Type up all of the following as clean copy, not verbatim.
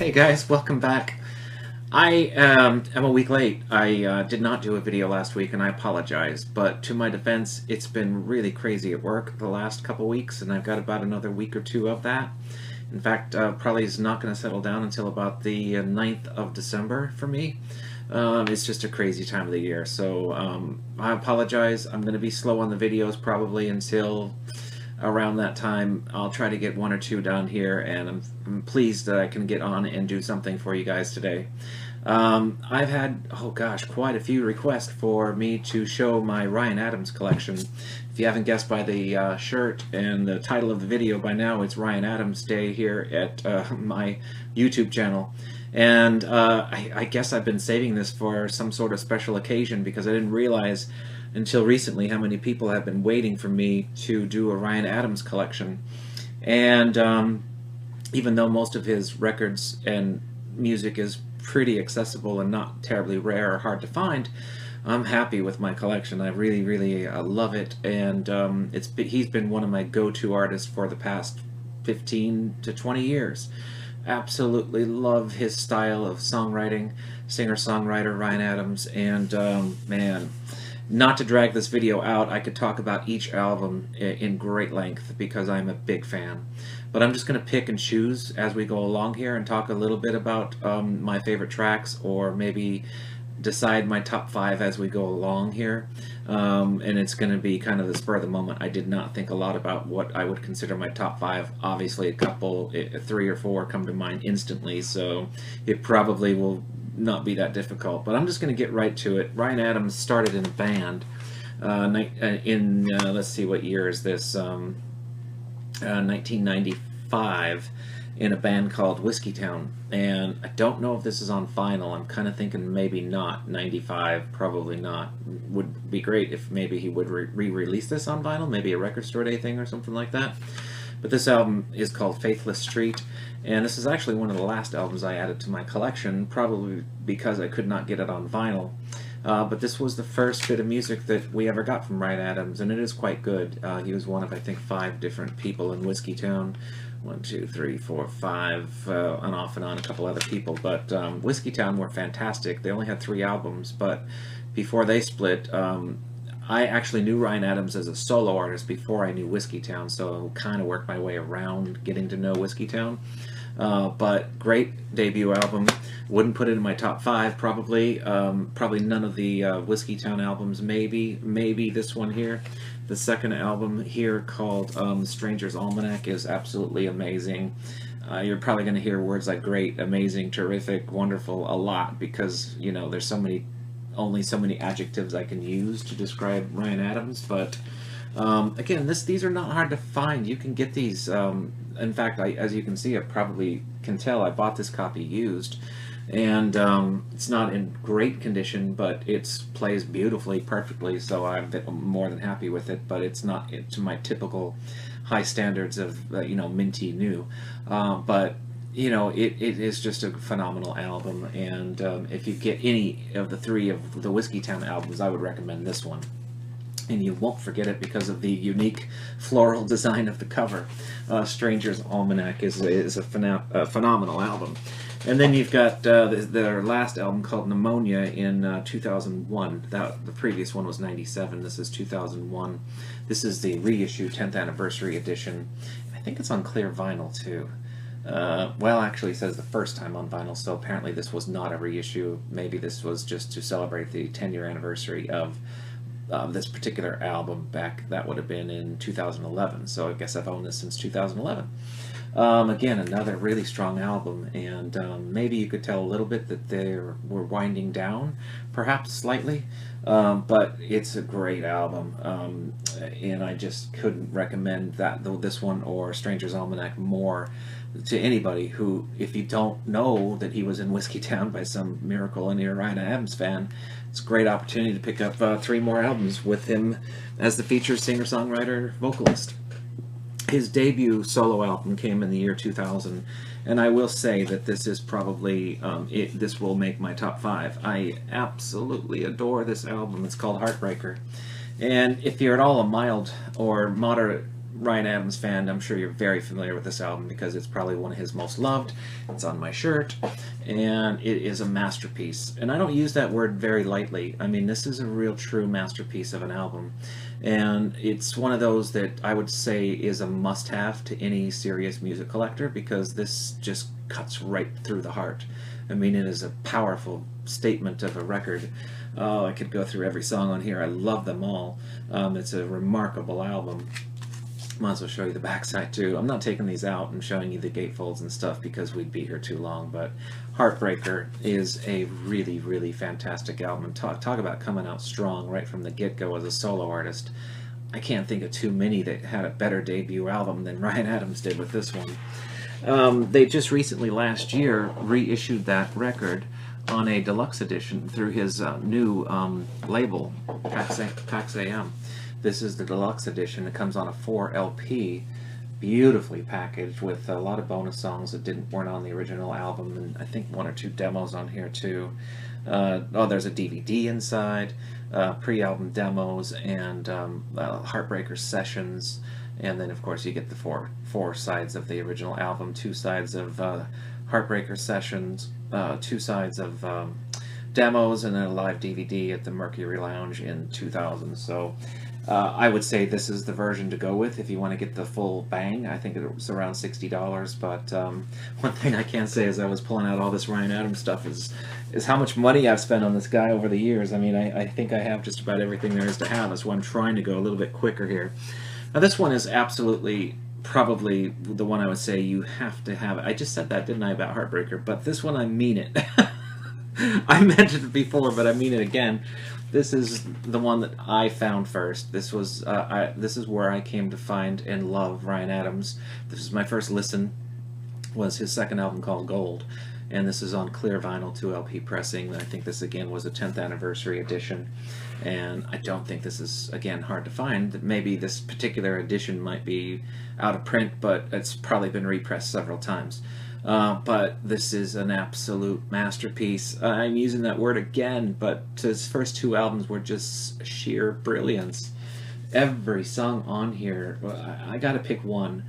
Hey guys, welcome back. I am a week late. I did not do a video last week and I apologize, but to my defense, it's been really crazy at work the last couple weeks and I've got about another week or two of that. In fact, probably is not going to settle down until about the 9th of December for me. It's just a crazy time of the year, so I apologize. I'm going to be slow on the videos probably until around that time. I'll try to get one or two done here, and I'm pleased that I can get on and do something for you guys today. I've had, oh gosh, quite a few requests for me to show my Ryan Adams collection. If you haven't guessed by the shirt and the title of the video by now, it's Ryan Adams Day here at my YouTube channel. And I guess I've been saving this for some sort of special occasion because I didn't realize until recently how many people have been waiting for me to do a Ryan Adams collection. And even though most of his records and music is pretty accessible and not terribly rare or hard to find, I'm happy with my collection. I really love it, and he's been one of my go-to artists for the past 15 to 20 years. Absolutely love his style of songwriting, singer-songwriter Ryan Adams, and man, not to drag this video out, I could talk about each album in great length because I'm a big fan. But I'm just going to pick and choose as we go along here and talk a little bit about my favorite tracks, or maybe decide my top 5 as we go along here. And it's going to be kind of the spur of the moment. I did not think a lot about what I would consider my top 5. Obviously a couple, 3 or 4 come to mind instantly, so it probably will not be that difficult, but I'm just going to get right to it. Ryan Adams started in a band let's see, what year is this? 1995, in a band called Whiskeytown, and I don't know if this is on vinyl. I'm kind of thinking maybe not. 95, probably not. Would be great if maybe he would re-release this on vinyl, maybe a record store day thing or something like that. But this album is called Faithless Street, and this is actually one of the last albums I added to my collection, probably because I could not get it on vinyl. But this was the first bit of music that we ever got from Ryan Adams, and it is quite good. He was one of, I think, 5 different people in Whiskeytown. 1, 2, 3, 4, 5, and off and on, a couple other people. But Whiskeytown were fantastic. They only had 3 albums, but before they split, I actually knew Ryan Adams as a solo artist before I knew Whiskeytown, so I kind of worked my way around getting to know Whiskeytown. But great debut album. Wouldn't put it in my top 5 probably. Probably none of the Whiskeytown albums. Maybe this one here. The second album here called Stranger's Almanac is absolutely amazing. You're probably going to hear words like great, amazing, terrific, wonderful a lot because, you know, there's only so many adjectives I can use to describe Ryan Adams, but again, these are not hard to find. You can get these. In fact, as you can see, I probably can tell I bought this copy used, and it's not in great condition, but it plays beautifully, perfectly, so I'm more than happy with it, but it's not to my typical high standards of, you know, minty new. But you know, it is just a phenomenal album, and if you get any of the 3 of the Whiskeytown albums, I would recommend this one. And you won't forget it because of the unique floral design of the cover. Stranger's Almanac is a phenomenal album. And then you've got their last album called Pneumonia in 2001. The previous one was 97. This is 2001. This is the reissue 10th anniversary edition. I think it's on clear vinyl too. Well, actually, it says the first time on vinyl, so apparently this was not a reissue. Maybe this was just to celebrate the 10-year anniversary of this particular album back. That would have been in 2011, so I guess I've owned this since 2011. Again, another really strong album, and maybe you could tell a little bit that they were winding down, perhaps slightly, but it's a great album, and I just couldn't recommend this one or Stranger's Almanac more to anybody who, if you don't know that he was in Whiskeytown by some miracle and you're a Ryan Adams fan, it's a great opportunity to pick up 3 more albums with him as the featured singer-songwriter vocalist. His debut solo album came in the year 2000, and I will say that this is probably, this will make my top 5. I absolutely adore this album. It's called Heartbreaker. And if you're at all a mild or moderate Ryan Adams fan, I'm sure you're very familiar with this album because it's probably one of his most loved. It's on my shirt, and it is a masterpiece. And I don't use that word very lightly. I mean, this is a real true masterpiece of an album. And it's one of those that I would say is a must-have to any serious music collector, because this just cuts right through the heart. I mean, it is a powerful statement of a record. Oh, I could go through every song on here. I love them all. It's a remarkable album. Might as well show you the backside too. I'm not taking these out and showing you the gatefolds and stuff because we'd be here too long, but Heartbreaker is a really, really fantastic album. Talk about coming out strong right from the get-go as a solo artist. I can't think of too many that had a better debut album than Ryan Adams did with this one. They just recently, last year, reissued that record on a deluxe edition through his new label, Pax AM. This is the deluxe edition. It comes on a 4 LP, beautifully packaged with a lot of bonus songs that weren't on the original album, and I think 1 or 2 demos on here too. There's a DVD inside, pre-album demos, and Heartbreaker sessions, and then of course you get the four sides of the original album, 2 sides of Heartbreaker sessions, 2 sides of demos, and then a live DVD at the Mercury Lounge in 2000. So I would say this is the version to go with if you want to get the full bang. I think it was around $60, but one thing I can say as I was pulling out all this Ryan Adams stuff is how much money I've spent on this guy over the years. I mean, I think I have just about everything there is to have. That's why I'm trying to go a little bit quicker here. Now this one is absolutely probably the one I would say you have to have. I just said that, didn't I, about Heartbreaker, but this one I mean it. I mentioned it before, but I mean it again. This is the one that I found first. This was this is where I came to find and love Ryan Adams. This is my first listen. Was his second album called Gold, and this is on clear vinyl 2 LP pressing. I think this again was a 10th anniversary edition, and I don't think this is again hard to find. Maybe this particular edition might be out of print, but it's probably been repressed several times. But this is an absolute masterpiece. I'm using that word again, but his first 2 albums were just sheer brilliance. Every song on here, I gotta pick one.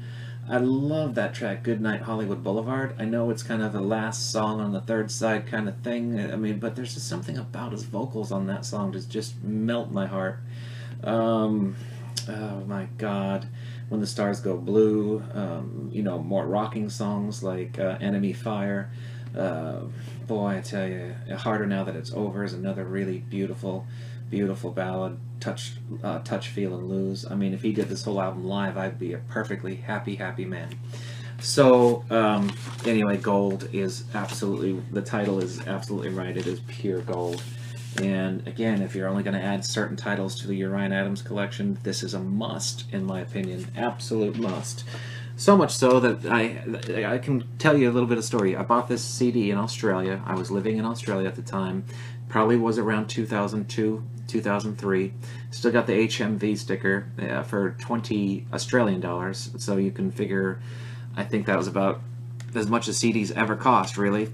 I love that track, Goodnight Hollywood Boulevard. I know it's kind of the last song on the 3rd side kind of thing. I mean, but there's just something about his vocals on that song that just melt my heart. Oh my God. When the Stars Go Blue, you know, more rocking songs like Enemy Fire. Boy, I tell you, Harder Now That It's Over is another really beautiful, beautiful ballad. Touch, Feel, and Lose. I mean, if he did this whole album live, I'd be a perfectly happy, happy man. So, anyway, Gold is absolutely, the title is absolutely right. It is pure gold. And again, if you're only going to add certain titles to your Ryan Adams collection, this is a must, in my opinion. Absolute must. So much so that I can tell you a little bit of story. I bought this CD in Australia. I was living in Australia at the time. Probably was around 2002, 2003. Still got the HMV sticker for 20 Australian dollars. So you can figure, I think that was about as much as CDs ever cost, really.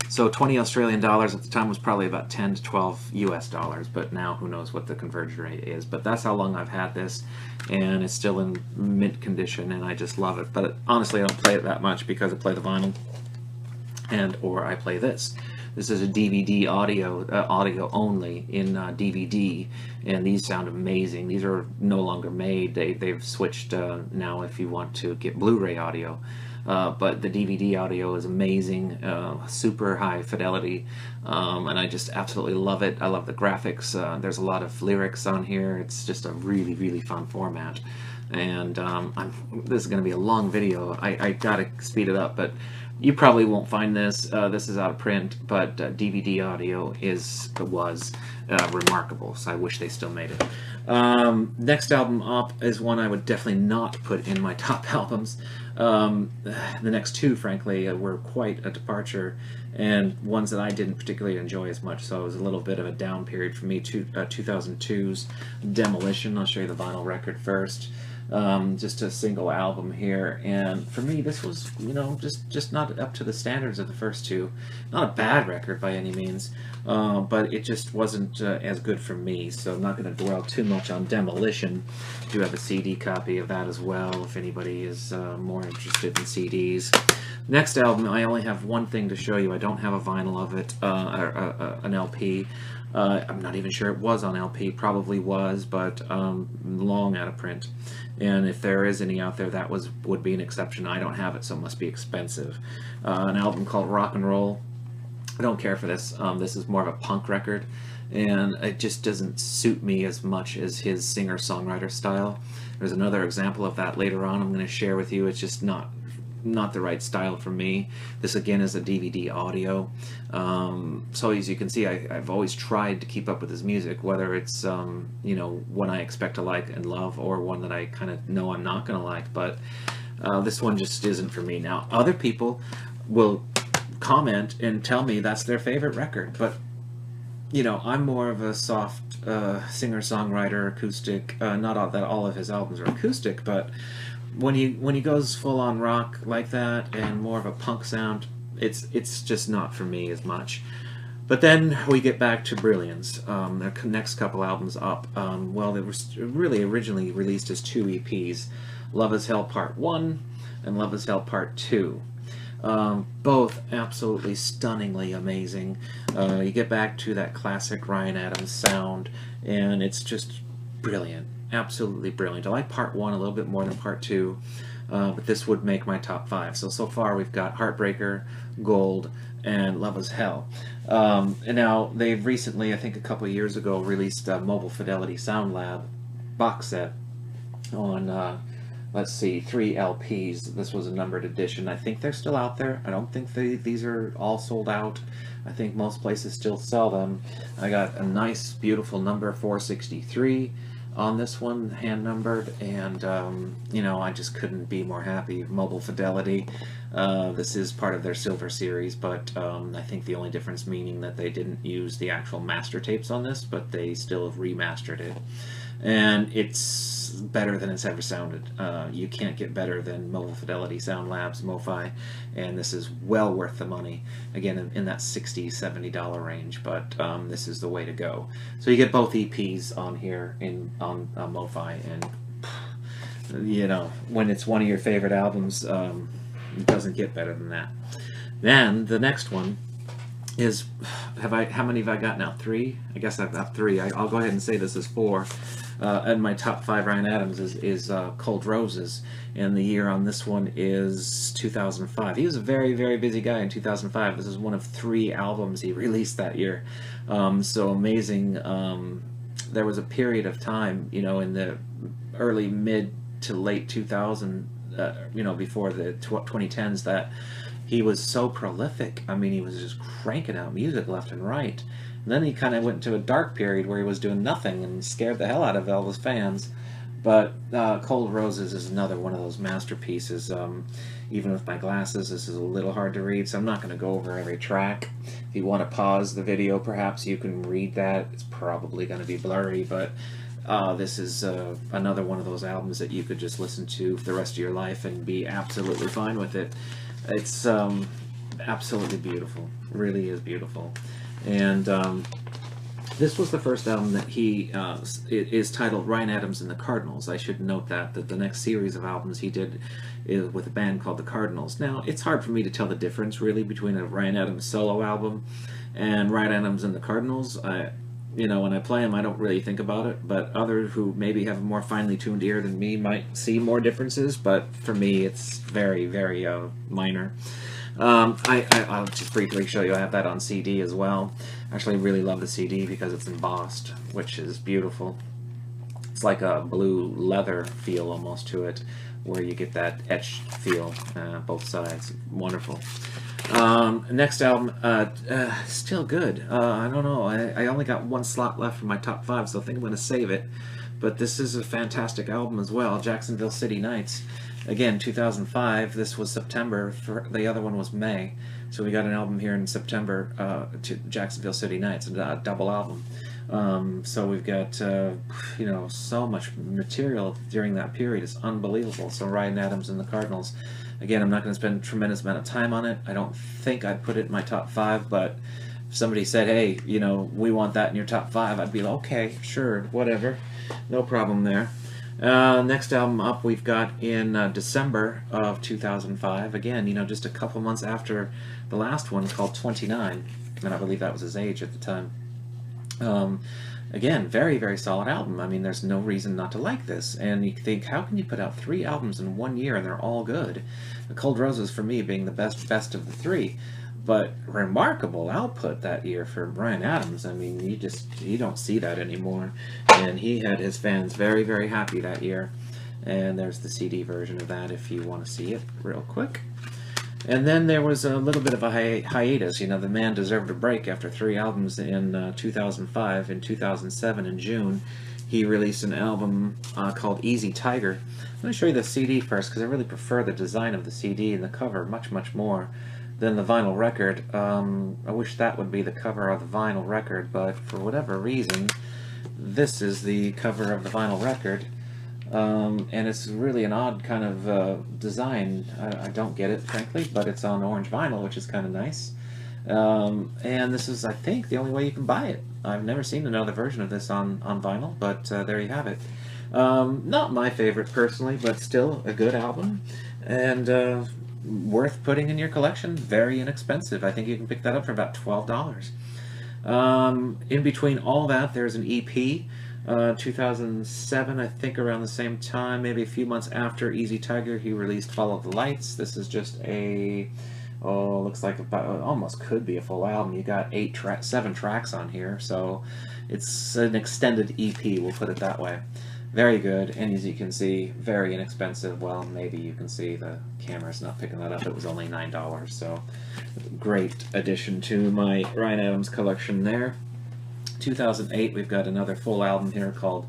So 20 Australian dollars at the time was probably about 10 to 12 US dollars, but now who knows what the conversion rate is. But that's how long I've had this, and it's still in mint condition, and I just love it. But honestly, I don't play it that much because I play the vinyl, or I play this. This is a DVD audio only in DVD, and these sound amazing. These are no longer made. They've switched now if you want to get Blu-ray audio. But the DVD audio is amazing, super high fidelity, and I just absolutely love it. I love the graphics. There's a lot of lyrics on here. It's just a really, really fun format. And this is going to be a long video. I gotta speed it up, but you probably won't find this. This is out of print, but DVD audio was remarkable, so I wish they still made it. Next album up is one I would definitely not put in my top albums. The next 2, frankly, were quite a departure, and ones that I didn't particularly enjoy as much, so it was a little bit of a down period for me. 2002's Demolition. I'll show you the vinyl record first. just a single album here. And for me, this was, just not up to the standards of the first two. Not a bad record by any means, but it just wasn't as good for me. So I'm not going to dwell too much on Demolition. I do have a CD copy of that as well, if anybody is more interested in CDs. Next album, I only have one thing to show you. I don't have a vinyl of it, or an LP. I'm not even sure it was on LP. Probably was, but long out of print. And if there is any out there, that would be an exception. I don't have it, so it must be expensive. An album called Rock and Roll. I don't care for this. This is more of a punk record, and it just doesn't suit me as much as his singer-songwriter style. There's another example of that later on I'm going to share with you. It's just not the right style for me. This again is a DVD audio. So as you can see, I've always tried to keep up with his music, whether it's one I expect to like and love, or one that I kind of know I'm not going to like, but this one just isn't for me. Now, other people will comment and tell me that's their favorite record, but I'm more of a soft singer-songwriter, acoustic. Not that all of his albums are acoustic, but when he goes full on rock like that and more of a punk sound, it's just not for me as much. But then we get back to Brilliance. Their next couple albums up. Well, they were really originally released as 2 EPs, Love Is Hell Part 1 and Love Is Hell Part 2. Both absolutely stunningly amazing. You get back to that classic Ryan Adams sound, and it's just brilliant. Absolutely brilliant. I like Part 1 a little bit more than Part 2, but this would make my top 5. So far we've got Heartbreaker, Gold, and Love Is Hell. And now they've recently, I think a couple of years ago, released a Mobile Fidelity Sound Lab box set on, let's see, 3 LPs. This was a numbered edition. I think they're still out there. I don't think these are all sold out. I think most places still sell them. I got a nice, beautiful number 463 on this one, hand numbered, and I just couldn't be more happy. Mobile Fidelity, this is part of their Silver series, but I think the only difference meaning that they didn't use the actual master tapes on this, but they still have remastered it, and it's better than it's ever sounded. You can't get better than Mobile Fidelity Sound Labs, MoFi, and this is well worth the money. Again, in that $60, $70 range, but this is the way to go. So you get both EPs on here on MoFi, and when it's one of your favorite albums, it doesn't get better than that. Then the next one is, how many have I got now? 3? I guess I've got 3. I'll go ahead and say this is 4. And my top 5 Ryan Adams is Cold Roses, and the year on this one is 2005. He was a very, very busy guy in 2005. This is one of 3 albums he released that year. So amazing. There was a period of time, in the early, mid to late 2000, before the 2010s, that he was so prolific. I mean, he was just cranking out music left and right. And then he kind of went into a dark period where he was doing nothing and scared the hell out of all his fans. But Cold Roses is another one of those masterpieces. Even with my glasses, this is a little hard to read, so I'm not going to go over every track. If you want to pause the video, perhaps you can read that. It's probably going to be blurry, but this is another one of those albums that you could just listen to for the rest of your life and be absolutely fine with it. It's absolutely beautiful. Really is beautiful. And this was the first album that he is titled Ryan Adams and the Cardinals. I should note that the next series of albums he did is with a band called the Cardinals. Now, it's hard for me to tell the difference really between a Ryan Adams solo album and Ryan Adams and the Cardinals. When I play them, I don't really think about it, but others who maybe have a more finely tuned ear than me might see more differences, but for me it's very, very minor. I'll just briefly show you. I have that on CD as well. Actually, I really love the CD because it's embossed, which is beautiful. It's like a blue leather feel almost to it, where you get that etched feel, both sides. Wonderful. Next album, still good. I don't know. I only got 1 slot left for my top 5, so I think I'm going to save it. But this is a fantastic album as well. Jacksonville City Nights. Again, 2005. This was September. The other one was May. So we got an album here in September to Jacksonville City Nights, a double album. So we've got so much material during that period. It's unbelievable. So Ryan Adams and the Cardinals. Again, I'm not going to spend a tremendous amount of time on it. I don't think I'd put it in my top 5, but if somebody said, hey, we want that in your top 5, I'd be like, okay, sure, whatever. No problem there. Next album up we've got in December of 2005. Again, just a couple months after the last one, called 29. And I believe that was his age at the time. Again, very, very solid album. I mean, there's no reason not to like this. And you think, how can you put out 3 albums in 1 year and they're all good? The Cold Roses, for me, being the best of the 3. But remarkable output that year for Bryan Adams. I mean, you don't see that anymore. And he had his fans very, very happy that year. And there's the CD version of that if you want to see it real quick. And then there was a little bit of a hiatus. The man deserved a break after 3 albums in 2005. In 2007, in June, he released an album called Easy Tiger. I'm going to show you the CD first because I really prefer the design of the CD and the cover much, much more than the vinyl record. I wish that would be the cover of the vinyl record, but for whatever reason, this is the cover of the vinyl record. And it's really an odd kind of design. I don't get it, frankly, but it's on orange vinyl, which is kind of nice. And this is, I think, the only way you can buy it. I've never seen another version of this on vinyl, but there you have it. Not my favorite, personally, but still a good album, and worth putting in your collection. Very inexpensive. I think you can pick that up for about $12. In between all that, there's an EP. 2007, I think around the same time, maybe a few months after Easy Tiger, he released Follow the Lights. This is just looks like about, almost could be a full album. You got 7 tracks on here, so it's an extended EP, we'll put it that way. Very good, and as you can see, very inexpensive. Well, maybe you can see the camera's not picking that up. It was only $9, so great addition to my Ryan Adams collection there. 2008, we've got another full album here called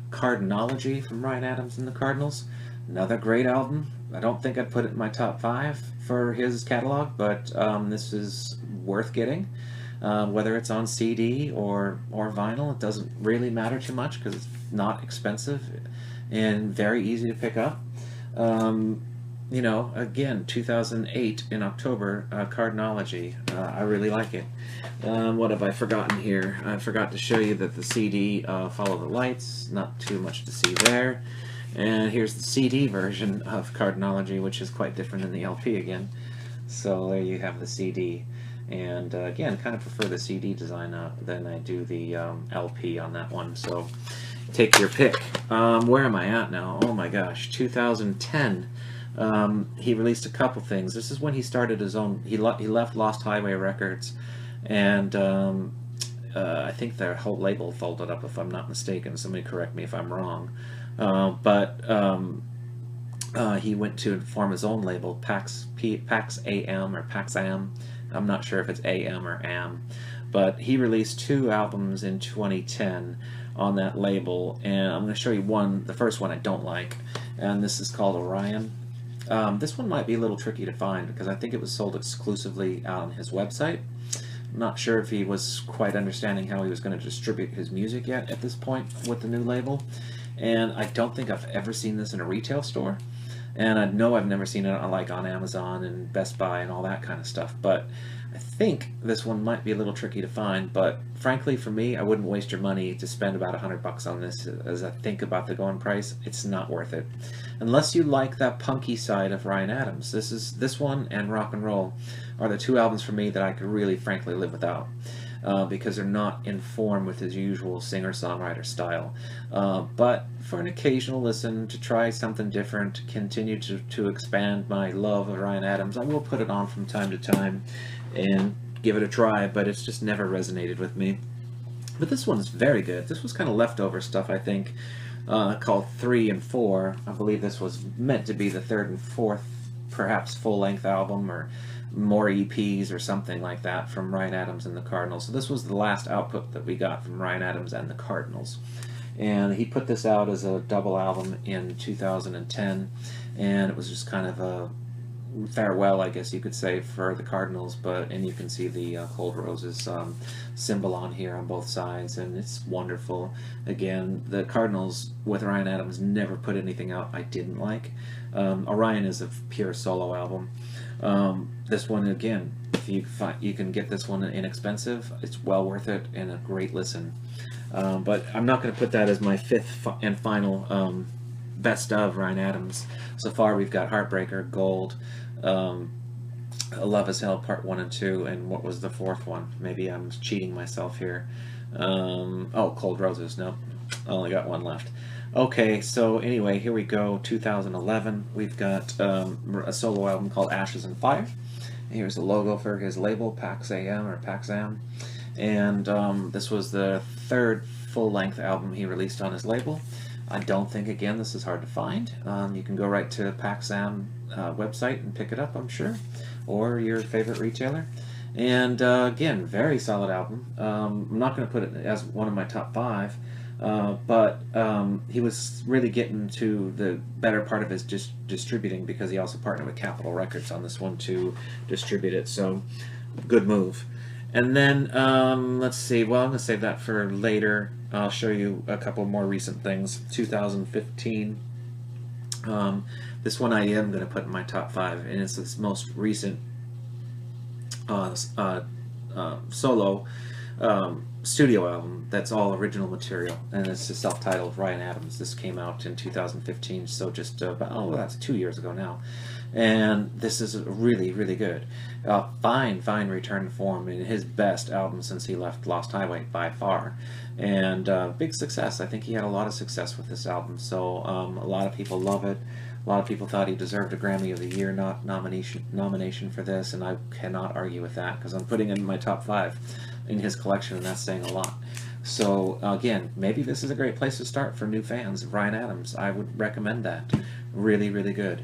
Cardinology from Ryan Adams and the Cardinals. Another great album. I don't think I'd put it in my top 5 for his catalog, but this is worth getting. Whether it's on CD or vinyl, it doesn't really matter too much because it's not expensive and very easy to pick up. Again, 2008 in October, Cardinology. I really like it. What have I forgotten here? I forgot to show you that the CD, Follow the Lights, not too much to see there. And here's the CD version of Cardinology, which is quite different than the LP again. So there you have the CD. And again, kind of prefer the CD design than I do the LP on that one. So take your pick. Where am I at now? Oh my gosh, 2010. He released a couple things. This is when he started his own. He left Lost Highway Records, and I think their whole label folded up, if I'm not mistaken. Somebody correct me if I'm wrong. But he went to form his own label, Pax AM or Pax Am. I'm not sure if it's AM or AM, but he released 2 albums in 2010 on that label, and I'm going to show you the first one I don't like, and this is called Orion. This one might be a little tricky to find because I think it was sold exclusively on his website. I'm not sure if he was quite understanding how he was going to distribute his music yet at this point with the new label, and I don't think I've ever seen this in a retail store. And I know I've never seen it like on Amazon and Best Buy and all that kind of stuff, but I think this one might be a little tricky to find. But frankly, for me, I wouldn't waste your money to spend about $100 on this. As I think about the going price, it's not worth it, unless you like that punky side of Ryan Adams. This one and Rock and Roll are the 2 albums for me that I could really, frankly, live without. Because they're not in form with his usual singer-songwriter style. But for an occasional listen, to try something different, to continue to expand my love of Ryan Adams, I will put it on from time to time and give it a try, but it's just never resonated with me. But this one is very good. This was kind of leftover stuff, I think, called 3 and 4. I believe this was meant to be the 3rd and 4th, perhaps full-length album, or more EPs or something like that from Ryan Adams and the Cardinals. So this was the last output that we got from Ryan Adams and the Cardinals. And he put this out as a double album in 2010, and it was just kind of a farewell, I guess you could say, for the Cardinals. And you can see the Cold Roses symbol on here on both sides, and it's wonderful. Again, the Cardinals with Ryan Adams never put anything out I didn't like. Orion is a pure solo album. This one, again, if you can get this one inexpensive, it's well worth it and a great listen. But I'm not going to put that as my fifth and final best of Ryan Adams. So far we've got Heartbreaker, Gold, Love Is Hell Part 1 and 2, and what was the fourth one? Maybe I'm cheating myself here. Oh, Cold Roses. Nope, I only got one left. Okay, so anyway, here we go. 2011, we've got a solo album called Ashes and Fire. Here's the logo for his label, Pax AM or Pax Am. And this was the third full-length album he released on his label. I don't think, again, this is hard to find. You can go right to Pax Am website and pick it up, I'm sure, or your favorite retailer. And again, very solid album. I'm not going to put it as one of my top 5, but he was really getting to the better part of his distributing, because he also partnered with Capitol Records on this one to distribute it. So, good move. And then, let's see, well, I'm going to save that for later. I'll show you a couple more recent things. 2015. This one I am going to put in my top 5, and it's his most recent solo studio album that's all original material, and it's self-titled Ryan Adams. This came out in 2015, so just about, oh, that's 2 years ago now. And this is really, really good. Fine return to form, in his best album since he left Lost Highway by far. And big success. I think he had a lot of success with this album, so a lot of people love it. A lot of people thought he deserved a Grammy of the Year nomination for this, and I cannot argue with that, because I'm putting it in my top 5 in his collection, and that's saying a lot. So again, maybe this is a great place to start for new fans of Ryan Adams. I would recommend that. Really, really good.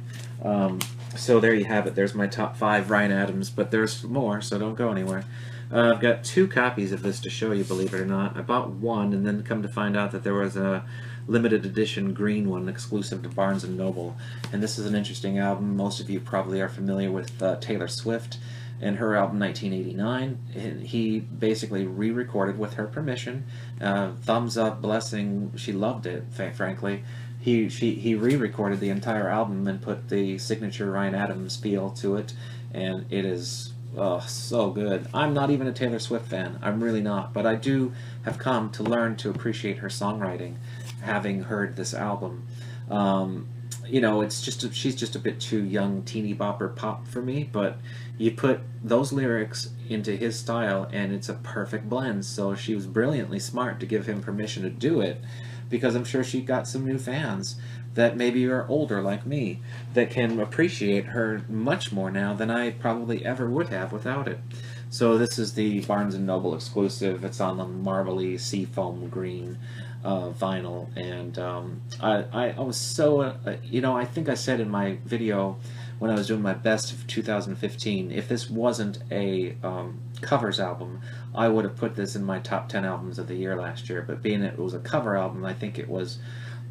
So there you have it. There's my top 5 Ryan Adams, but there's more, so don't go anywhere. I've got 2 copies of this to show you, believe it or not. I bought one, and then come to find out that there was a limited edition green one exclusive to Barnes & Noble. And this is an interesting album. Most of you probably are familiar with Taylor Swift and her album 1989. He basically re-recorded with her permission. Thumbs up, blessing, she loved it, frankly. He re-recorded the entire album and put the signature Ryan Adams feel to it, and it is so good. I'm not even a Taylor Swift fan. I'm really not, but I do have come to learn to appreciate her songwriting, having heard this album. You know, it's just she's just a bit too young, teeny bopper pop for me, but you put those lyrics into his style and it's a perfect blend. So she was brilliantly smart to give him permission to do it, because I'm sure she got some new fans that maybe are older like me that can appreciate her much more now than I probably ever would have without it. So this is the Barnes & Noble exclusive. It's on the marbly seafoam green vinyl, and I was so, you know, I think I said in my video when I was doing my best of 2015, if this wasn't a covers album, I would have put this in my top 10 albums of the year last year, but being it was a cover album, I think it was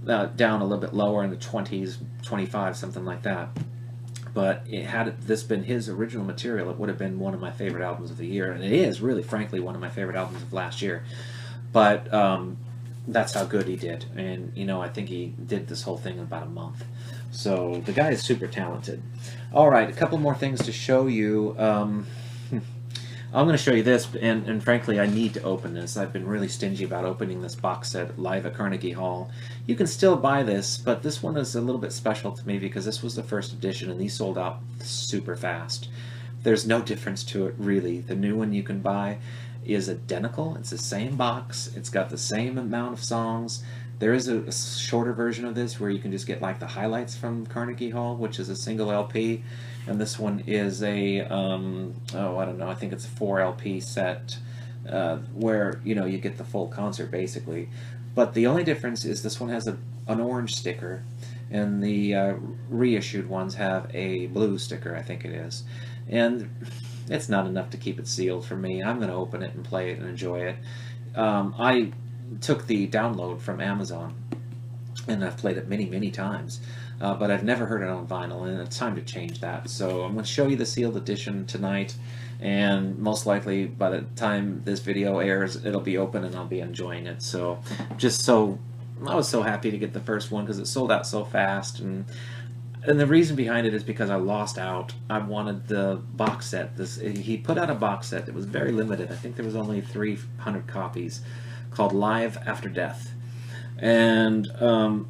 down a little bit lower in the 20s, 25, something like that. But had this been his original material, it would have been one of my favorite albums of the year, and it is really, frankly, one of my favorite albums of last year. But that's how good he did, and you know, I think he did this whole thing in about a month. So the guy is super talented. All right, a couple more things to show you. I'm going to show you this, and frankly, I need to open this. I've been really stingy about opening this box set live at Carnegie Hall. You can still buy this, but this one is a little bit special to me because this was the first edition, and these sold out super fast. There's no difference to it, really. The new one you can buy is identical. It's the same box. It's got the same amount of songs. There is a shorter version of this where you can just get like the highlights from Carnegie Hall, which is a single LP, and this one is a oh, I don't know, I think it's a 4 LP set where, you know, you get the full concert basically. But the only difference is this one has an orange sticker, and the reissued ones have a blue sticker, I think it is. And it's not enough to keep it sealed for me. I'm going to open it and play it and enjoy it. I took the download from Amazon, and I've played it many, many times, but I've never heard it on vinyl, and it's time to change that. So I'm going to show you the sealed edition tonight, and most likely by the time this video airs, it'll be open and I'll be enjoying it. So I was so happy to get the first one because it sold out so fast, and the reason behind it is because I lost out. I wanted the box set. He put out a box set that was very limited. I think there was only 300 copies, called Live After Death. And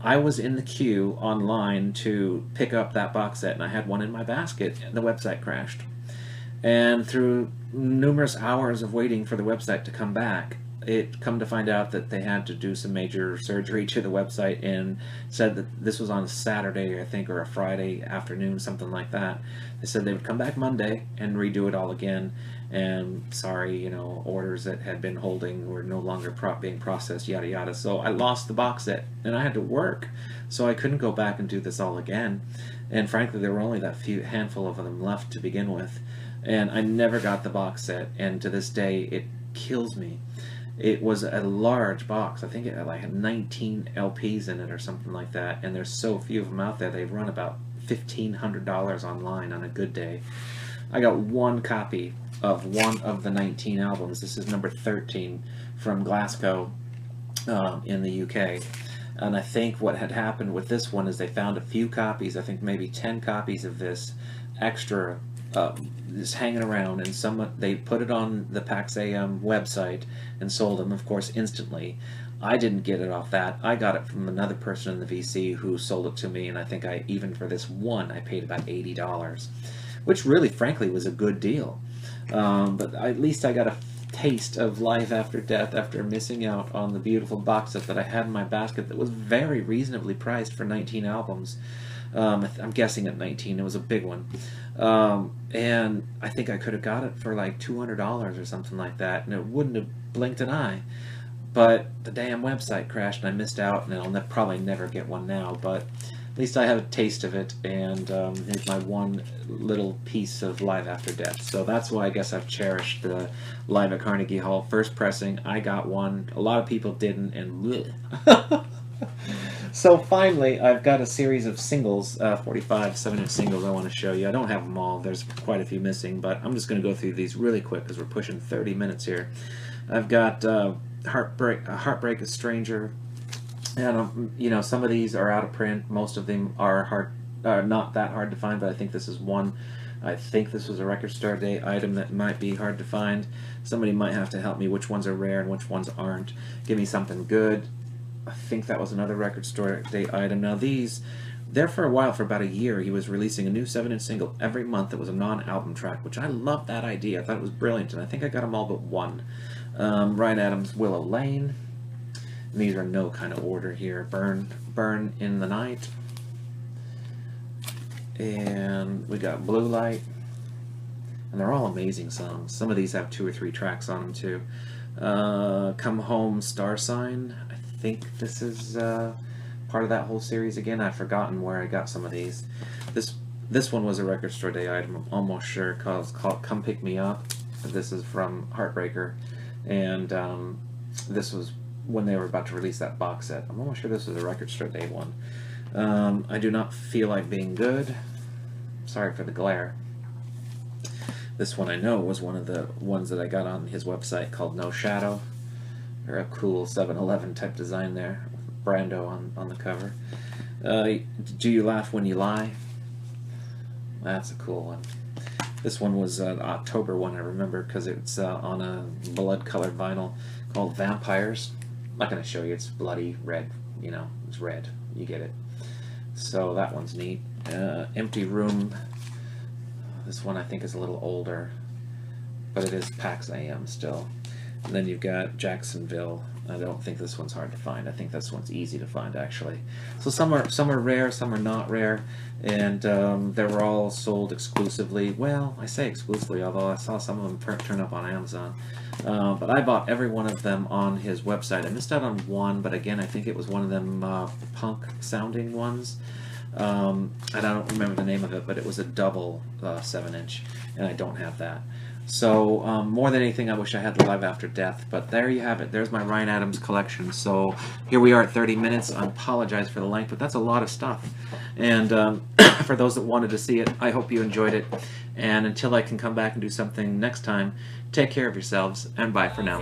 I was in the queue online to pick up that box set, and I had one in my basket, and the website crashed. And through numerous hours of waiting for the website to come back, it come to find out that they had to do some major surgery to the website, and said that this was on a Saturday, I think, or a Friday afternoon, something like that. They said they would come back Monday and redo it all again, and sorry, you know, orders that had been holding were no longer being processed, yada yada. So I lost the box set, and I had to work, so I couldn't go back and do this all again. And frankly, there were only that handful of them left to begin with, and I never got the box set, and to this day it kills me. It was a large box. I think it had like 19 LPs in it or something like that, and there's so few of them out there. They run about $1,500 online on a good day. I got one copy of one of the 19 albums. This is number 13 from Glasgow in the UK. And I think what had happened with this one is they found a few copies, I think maybe 10 copies of this extra just hanging around, and they put it on the PAX AM website and sold them, of course, instantly. I didn't get it off that. I got it from another person in the VC who sold it to me, and I think even for this one, I paid about $80, which really, frankly, was a good deal. But at least I got a taste of Life After Death after missing out on the beautiful box set that I had in my basket that was very reasonably priced for 19 albums. I'm guessing at 19, it was a big one. And I think I could have got it for like $200 or something like that, and it wouldn't have blinked an eye. But the damn website crashed, and I missed out, and I'll probably never get one now, but at least I have a taste of it, and here's my one little piece of Live After Death. So that's why I guess I've cherished the Live at Carnegie Hall first pressing. I got one. A lot of people didn't, and bleh. So finally, I've got a series of singles, 45 7-inch singles I want to show you. I don't have them all. There's quite a few missing, but I'm just going to go through these really quick because we're pushing 30 minutes here. I've got Heartbreak a Stranger, and you know, some of these are out of print. Most of them are not that hard to find, but I think this is one. I think this was a Record Store Day item that might be hard to find. Somebody might have to help me which ones are rare and which ones aren't. Give me something good. I think that was another Record Store Day item. Now these, there for a while, for about a year, he was releasing a new 7-inch single every month that was a non-album track, which I loved that idea. I thought it was brilliant, and I think I got them all but one. Ryan Adams' Willow Lane. And these are no kind of order here. Burn in the Night. And we got Blue Light. And they're all amazing songs. Some of these have 2 or 3 tracks on them too. Come Home, Star Sign. I think this is part of that whole series again. I've forgotten where I got some of these. This one was a Record Store Day item, I'm almost sure, called Come Pick Me Up. This is from Heartbreaker, and this was when they were about to release that box set. I'm almost sure this was a Record Store Day one. I Do Not Feel Like Being Good. Sorry for the glare. This one I know was one of the ones that I got on his website, called No Shadow. Or a cool 7-Eleven type design there, with Brando on the cover. Do You Laugh When You Lie? That's a cool one. This one was an October one, I remember, because it's on a blood-colored vinyl called Vampires. I'm not going to show you, it's bloody red, you know, it's red, you get it. So that one's neat. Empty Room. This one I think is a little older, but it is PAX AM still. And then you've got Jacksonville. I don't think this one's hard to find. I think this one's easy to find, actually. So some are rare, some are not rare, and they were all sold exclusively. Well, I say exclusively, although I saw some of them turn up on Amazon. But I bought every one of them on his website. I missed out on one, but again, I think it was one of them punk-sounding ones. I don't remember the name of it, but it was a double 7-inch, and I don't have that. So more than anything, I wish I had the Live After Death. But there you have it. There's my Ryan Adams collection. So here we are at 30 minutes. I apologize for the length, but that's a lot of stuff. And for those that wanted to see it, I hope you enjoyed it. And until I can come back and do something next time, take care of yourselves, and bye for now.